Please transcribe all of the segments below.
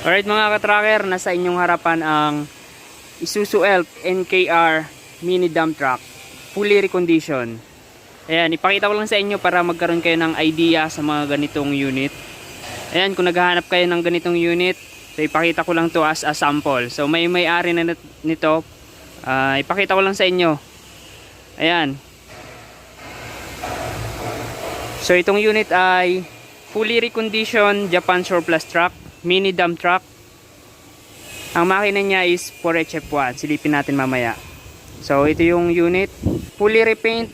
Alright mga ka-tracker, nasa inyong harapan ang Isuzu Elf NKR mini dump truck, fully reconditioned. Ayan, ipakita ko lang sa inyo para magkaroon kayo ng idea sa mga ganitong unit. Ayan, kung naghahanap kayo ng ganitong unit, so ipakita ko lang to as a sample. So may-ari na nito, ipakita ko lang sa inyo. Ayan. So itong unit ay fully reconditioned Japan surplus truck, mini dump truck. Ang makina niya is 4HF1. Silipin natin mamaya. So ito yung unit, fully repaint.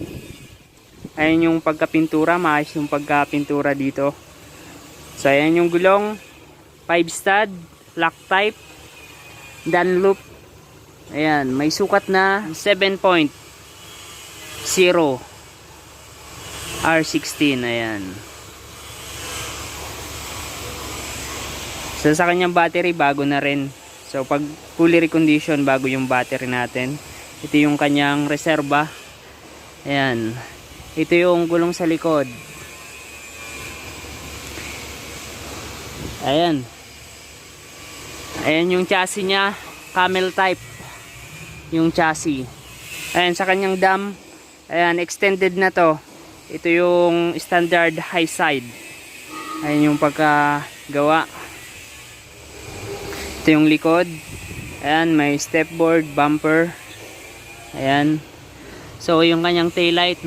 Ayan yung pagkapintura, maayos yung pagkapintura dito. So ayan yung gulong, 5 stud, lock type, Dunlop. Ayan, may sukat na 7.0 R16. Ayan. So sa kanyang battery, bago na rin. So pag fully recondition, bago yung battery natin. Ito yung kanyang reserba. Ayan. Ito yung gulong sa likod. Ayan. Ayan yung chassis niya, camel type. Yung chassis. Ayan, sa kanyang dam, ayan, extended na to. Ito yung standard high side. Ayan yung pagkagawa. Ito yung likod. Ayan, may stepboard, bumper. Ayan. So yung kanyang taillight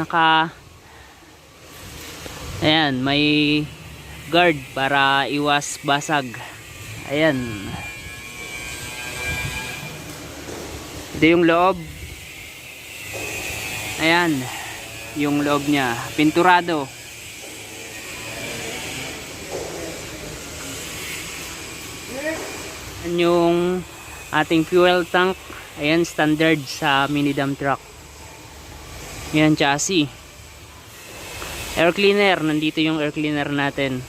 ayan, may guard para iwas basag. Ayan. Ito yung loob. Ayan, yung loob niya, pinturado. Ayan yung ating fuel tank. Ayan, standard sa mini dump truck. Ayan, chassis. Air cleaner, nandito yung air cleaner natin.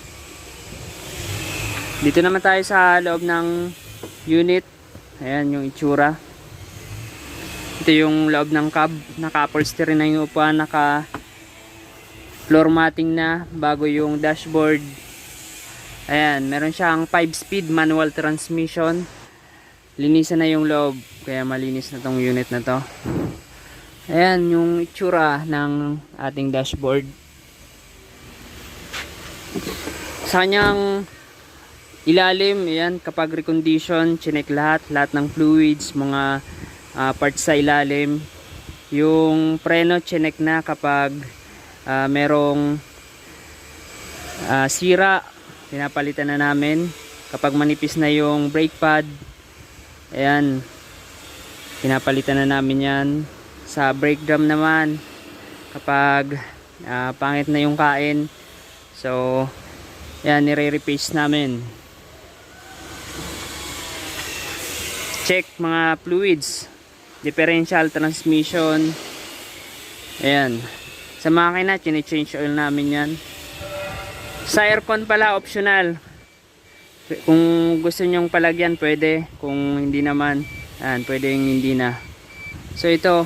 Dito naman tayo sa loob ng unit. Ayan yung itsura. Ito yung loob ng cab. Naka-upholstery na yung upuan. Naka floor matting na. Bago yung dashboard. Ayan, meron siyang 5-speed manual transmission. Linisan na yung loob. Kaya malinis na tong unit na to. Ayan yung itsura ng ating dashboard. Sa kanyang ilalim, ayan, kapag recondition, chinek lahat ng fluids, mga parts sa ilalim. Yung preno, chinek na kapag merong sira, pinapalitan na namin. Kapag manipis na yung brake pad, ayan, pinapalitan na namin yan. Sa brake drum naman, kapag pangit na yung kain, so yan, nire-replace namin. Check mga fluids, differential transmission. Ayan, sa makina chine-change oil namin yan. Sa aircon pala, optional. Kung gusto nyong palagyan, pwede. Kung hindi naman, ayan, pwedeng hindi na. So ito,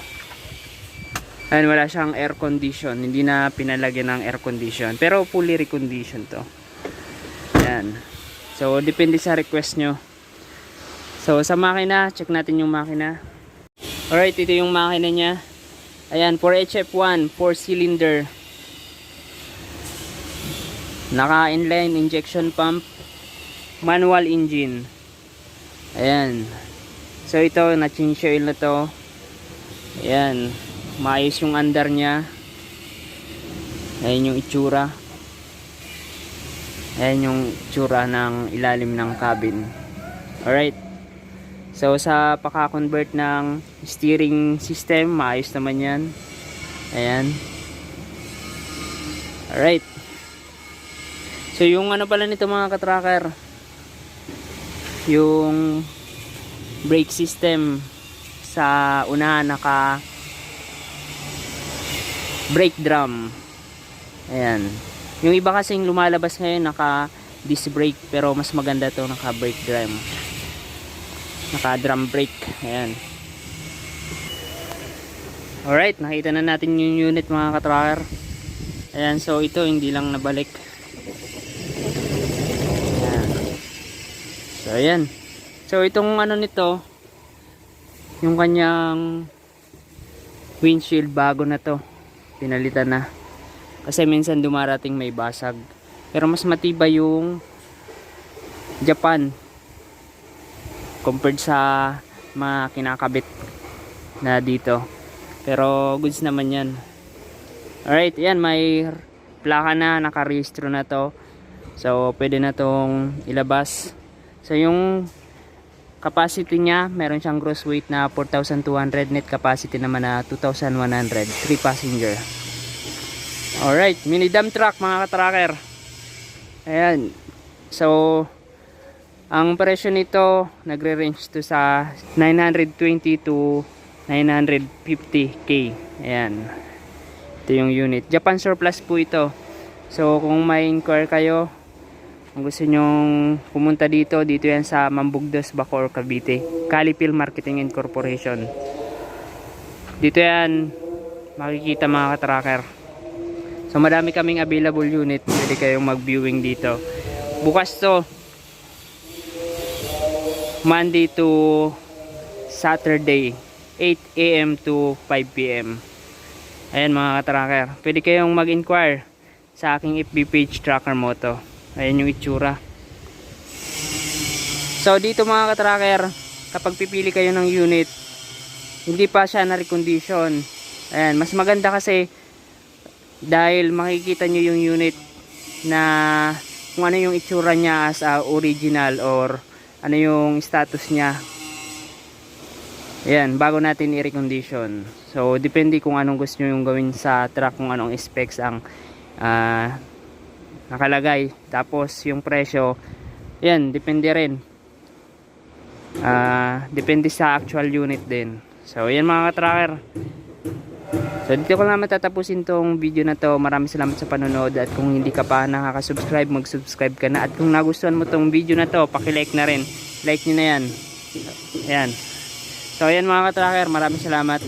ayan, wala siyang air condition. Hindi na pinalagyan ng air condition. Pero fully recondition to. Ayan. So depende sa request nyo. So sa makina, check natin yung makina. Alright, ito yung makina niya. Ayan, 4HF1, 4-cylinder. Naka inline injection pump, manual engine. Ayan. So ito, na-change oil na to. Ayan, maayos yung andar niya. Ayan yung itsura. Ayan yung itsura ng ilalim ng cabin. Alright. So sa paka-convert ng steering system, maayos naman yan. Ayan. Alright. So yung ano pala nito mga ka-tracker, yung brake system sa unahan, naka brake drum. Ayan. Yung iba kasing lumalabas ngayon naka disc brake, pero mas maganda to naka brake drum. Naka drum brake. Ayan. Alright, nakita na natin yung unit mga ka-tracker. Ayan, so ito hindi lang nabalik. Ayan. So ayan. So itong ano nito, yung kanyang windshield bago na to, pinalitan na. Kasi minsan dumarating may basag. Pero mas matibay yung Japan compared sa mga kinakabit na dito. Pero goods naman yan. Alright, yan, may plaka na, nakarehistro na to. So pwede na tong ilabas. So yung capacity niya, meron siyang gross weight na 4,200, net capacity naman na 2,100, 3 passenger. Alright, mini dump truck mga katracker. Ayan. So ang presyo nito nagre-range to sa 920 to 950k. Ayan. Ito yung unit. Japan surplus po ito. So kung may inquire kayo, kung gusto nyong pumunta dito yan sa Mambugdos, Bacoor, Cavite. Calipil Marketing and Corporation. Dito yan makikita mga katracker. So madami kaming available unit. Pwede kayong mag-viewing dito. Bukas to Monday to Saturday 8 AM to 5 PM. Ayan mga katracker, pwede kayong mag-inquire sa aking FB page, Tracker Moto. Ayan yung itsura. So dito mga katracker, kapag pipili kayo ng unit, hindi pa siya na-recondition. Ayan, mas maganda kasi dahil makikita nyo yung unit na kung ano yung itsura niya as original or ano yung status niya. Ayan, bago natin i-recondition. So depende kung anong gusto nyo yung gawin sa truck, kung anong specs ang nakalagay. Tapos yung presyo, yan, depende rin. Depende sa actual unit din. So yan mga ka-tracker. So dito ko na matatapusin tong video na to. Maraming salamat sa panonood. At kung hindi ka pa nakaka-subscribe, mag-subscribe ka na. At kung nagustuhan mo tong video na to, paki-like na rin. Like nyo na yan. Ayan. So ayan mga ka-tracker, maraming salamat.